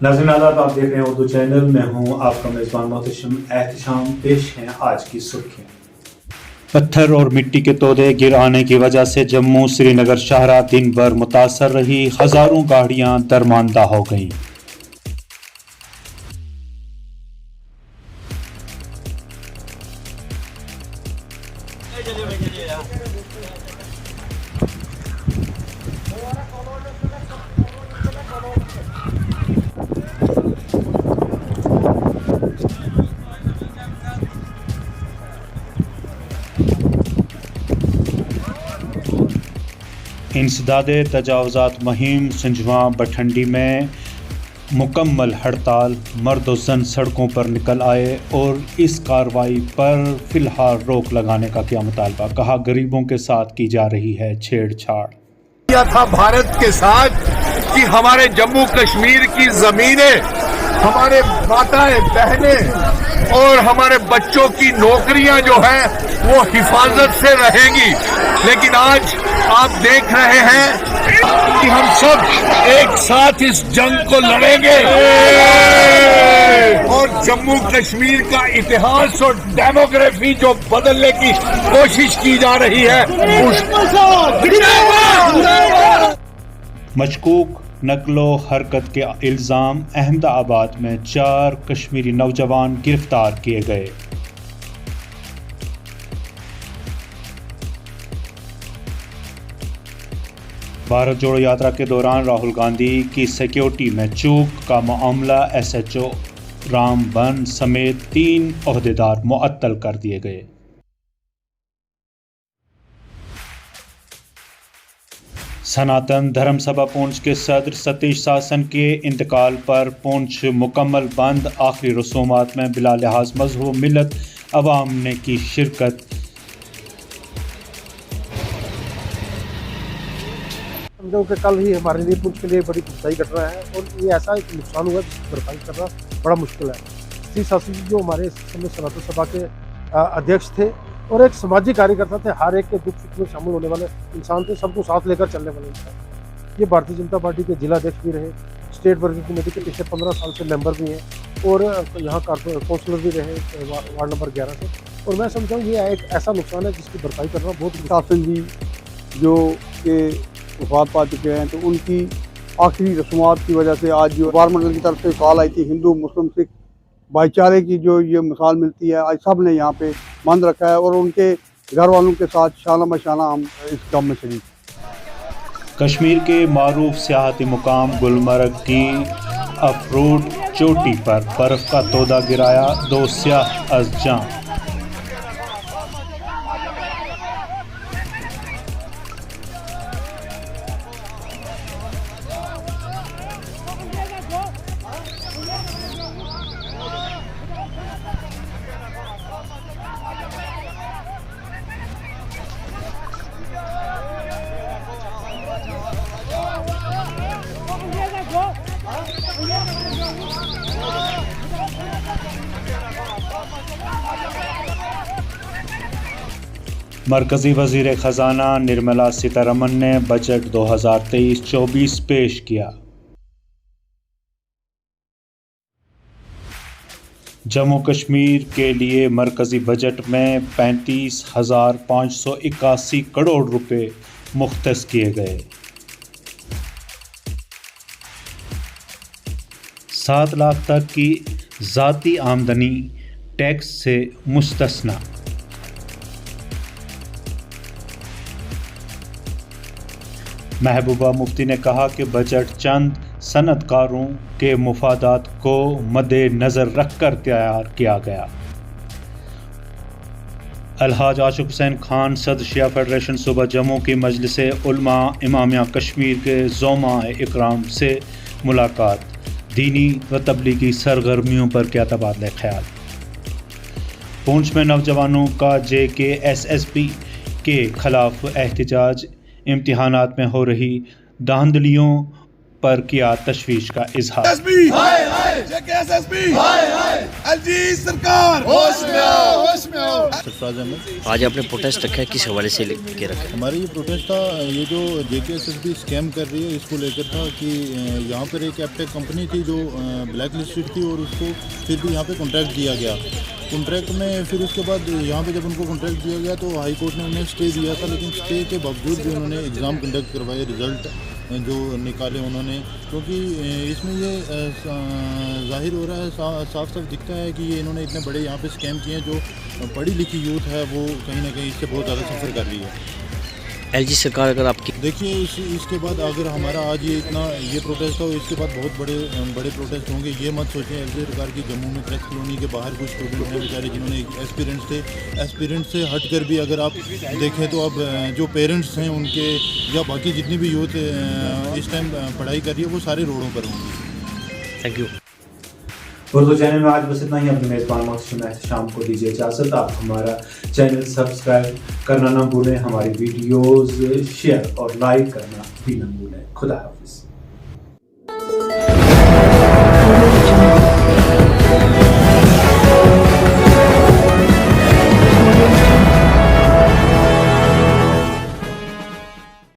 नाज़रीन आदाब, आप देख रहे हैं उर्दू चैनल। मैं हूं आपका मेज़बान मोहतशम एहतशाम। पेश हैं आज की सुर्खियां। पत्थर और मिट्टी के तोदे गिर आने की वजह से जम्मू श्रीनगर शाहराह दिन भर मुतासर रही। हजारों गाड़ियां दरमानदा हो गईं। इंसदादे तजावुज़ात मुहिम संजवा बठंडी में मुकम्मल हड़ताल। मर्द और जन सड़कों पर निकल आए और इस कार्रवाई पर फिलहाल रोक लगाने का किया मुतालबा। कहा गरीबों के साथ की जा रही है छेड़छाड़। किया था भारत के साथ कि हमारे जम्मू कश्मीर की जमीनें, हमारे माताएं बहनें और हमारे बच्चों की नौकरियां जो है वो हिफाजत से रहेंगी। लेकिन आज आप देख रहे हैं कि हम सब एक साथ इस जंग को लड़ेंगे और जम्मू कश्मीर का इतिहास और डेमोग्राफी जो बदलने की कोशिश की जा रही है मशकूक नकलो हरकत के इल्ज़ाम। अहमदाबाद में 4 कश्मीरी नौजवान गिरफ्तार किए गए। भारत जोड़ो यात्रा के दौरान राहुल गांधी की सिक्योरिटी में चूक का मामला। SHO रामबन समेत 3 ओहदेदार मुअत्तल कर दिए गए। सनातन धर्म सभा पुंछ के सदर सतीश शासन के इंतकाल पर पुंछ मुकम्मल बंद। आखिरी रसूमात में बिला लिहाज मजहब मिलत अवाम ने की शिरकत। कि कल ही हमारे लिए पुंछ के लिए बड़ी दुखदाई घटना है और ये ऐसा एक नुकसान हुआ जिसकी भरपाई करना बड़ा मुश्किल है। सतीश शासन जी जो हमारे समय सनातन सभा के अध्यक्ष थे और एक सामाजिक कार्यकर्ता थे, हर एक के दुख सुख में शामिल होने वाले इंसान थे, सबको साथ लेकर चलने वाले इंसान। ये भारतीय जनता पार्टी के जिला अध्यक्ष भी रहे, स्टेट वर्किंग कमेटी के पिछले 15 साल से मेंबर भी हैं और यहाँ काउंसलर भी रहे वार्ड नंबर 11 से। और मैं समझता हूँ ये एक ऐसा नुकसान है जिसकी भरपाई करना बहुत। शासन जी जो के वफात पा चुके हैं तो उनकी आखिरी रस्मात की वजह से आज जो गवर्नमेंट की तरफ से कॉल आई थी हिंदू मुस्लिम सिख भाईचारे की जो ये मिसाल मिलती है, आज सब ने यहाँ पे बंद रखा है और उनके घर वालों के साथ शाना बशाना हम इस काम में शरीक। कश्मीर के मारूफ सियाहती मुकाम गुलमर्ग की अफरूट चोटी पर बर्फ का तोदा गिराया। 2 सियाह अज़ जां। मरकजी वज़ीर ख़जाना निर्मला सीतारमन ने बजट 2023-24 पेश किया। जम्मू कश्मीर के लिए मरकजी बजट में 35,581 करोड़ रुपए मुख्तस किए गए। 7 लाख तक की ज़ाती आमदनी टैक्स से मुस्तस्ना। महबूबा मुफ्ती ने कहा कि बजट चंद सनतकारों के मुफादात को मद्देनज़र रखकर तैयार किया गया। अलहाज आशिक हुसैन खान सदर शिया फेडरेशन सूबा जम्मू की मजलिस उलमा इमामिया कश्मीर के ज़ोमा इकराम से मुलाकात। दीनी व तबलीगी सरगर्मियों पर किया तबादला ख्याल। पुंछ में नौजवानों का JKSSP के खिलाफ एहतजाज। इम्तिहानात में हो रही धांधलियों पर किया तशवीश का इजहार। JKSSP LG सरकार होश में आओ, होश में आओ। सरफराज अहमद। आज आपने प्रोटेस्ट रखा है, किस हवाले से लेके रखा है? हमारा ये प्रोटेस्ट था, ये जो JKSSB स्कैम कर रही है इसको लेकर था कि यहाँ पर एक एप्टेक कंपनी थी जो ब्लैक लिस्टेड थी और उसको फिर भी यहाँ पे कॉन्ट्रैक्ट दिया गया। कॉन्ट्रैक्ट में फिर उसके बाद यहाँ पे जब उनको कॉन्ट्रैक्ट दिया गया तो हाई कोर्ट ने उन्हें स्टे दिया था, लेकिन स्टे के बावजूद भी उन्होंने एग्ज़ाम कंडक्ट करवाए, रिज़ल्ट जो निकाले उन्होंने, क्योंकि इसमें ये जाहिर हो रहा है, साफ साफ दिखता है कि ये इन्होंने इतने बड़े यहाँ पे स्कैम किए हैं। जो पढ़ी लिखी यूथ है वो कहीं ना कहीं इससे बहुत ज़्यादा सफ़र कर रही है। LG सरकार अगर आपकी देखिए इसके बाद अगर हमारा आज ये प्रोटेस्ट हो, इसके बाद बहुत बड़े प्रोटेस्ट होंगे। ये मत सोचें LG सरकार की जम्मू में प्रेस कॉलोनी के बाहर कुछ स्टूडेंट हैं बेचारे जिन्होंने एस्पिरेंट्स थे, एस्पिरेंट्स से हट कर भी अगर आप देखें तो अब जो पेरेंट्स हैं उनके या बाकी जितनी भी यूथ इस टाइम पढ़ाई कर रही है वो सारे रोडों पर होंगे। Thank you. उर्दू चैनल में आज बस इतना ही। अपने मेज़बान मकसूद शाम को दीजिए इजाज़त। आप हमारा चैनल सब्सक्राइब करना ना भूलें, हमारी वीडियोज़ शेयर और लाइक करना भी ना भूलें। खुदा हाफिज़।